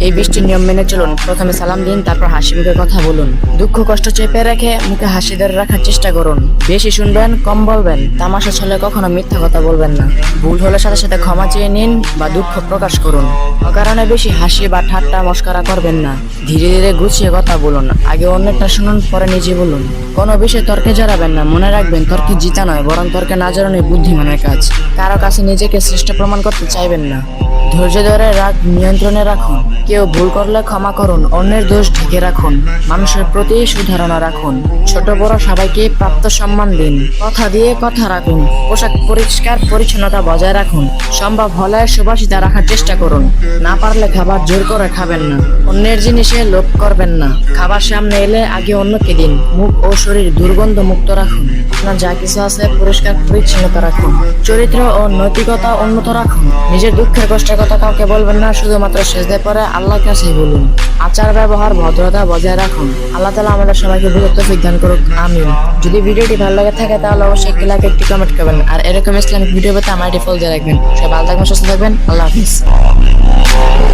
এই 20টি নিয়ম মেনে চলুন। প্রথমে সালাম দিন, তারপর হাসি মুখে কথা বলুন। দুঃখ কষ্ট চেপে রেখে মুখে হাসি ধরে রাখার চেষ্টা করুন। বেশি শুনবেন, কম বলবেন। তামাশা ছলে কখনো মিথ্যা কথা বলবেন না। ভুল হলে সাথে সাথে ক্ষমা চেয়ে নিন বা দুঃখ প্রকাশ করুন। অকারণে বেশি হাসি বা ঠাট্টা মস্করা করবেন না। ধীরে ধীরে গুছিয়ে কথা বলুন। আগে অন্যটা শুনুন, পরে নিজে বলুন। কোনো বিষয়ে তর্কে জড়াবেন না। মনে রাখবেন, তর্কে জিতা নয়, বরং তর্কে না জড়ানোই বুদ্ধিমানের কাজ। কারো কাছে নিজেকে শ্রেষ্ঠ প্রমাণ করতে চাইবেন না। ধৈর্য ধরে রাগ নিয়ন্ত্রণে রাখুন। কেউ ভুল করলে ক্ষমা করুন, অন্যের দোষ ঢেকে রাখুন। মানুষের প্রতি সুধারণা রাখুন। ছোট বড় সবাইকে প্রাপ্ত সম্মান দিন। কথা দিয়ে কথা রাখুন। পোশাক পরিষ্কার পরিচ্ছন্নতা বজায় রাখুন। সম্ভব হলে সুবাসিতা রাখার চেষ্টা করুন। না পারলে খাবার জোর করে খাবেন না। অন্যের জিনিসে লোভ করবেন না। খাবার সামনে এলে আগে অন্যকে দিন। মুখ ও শরীর দুর্গন্ধ মুক্ত রাখুন। আপনার যা কিছু আছে পরিষ্কার পরিচ্ছন্নতা রাখুন। চরিত্র ও নৈতিকতা উন্নত রাখুন। নিজের দুঃখের কষ্টের কথা কাউকে বলবেন না, শুধুমাত্র সেজদায় পরে আল্লাহর কাছে বলুন। আচার ব্যবহার ভদ্রতা বজায় রাখুন। আল্লাহ তাআলা আমাদের সবাইকে বুঝে তৌফিক দান করুক, আমিন। যদি ভিডিওটি ভালো লাগে থাকে তাহলে অবশ্যই একটি লাইক, একটি কমেন্ট করবেন। আর এরকম ইসলামিক ভিডিও পেতে আমার আইডি ফলো দিয়ে রাখবেন। সবাই ভালো থাকবেন, সুস্থ থাকবেন। আল্লাহ হাফিজ।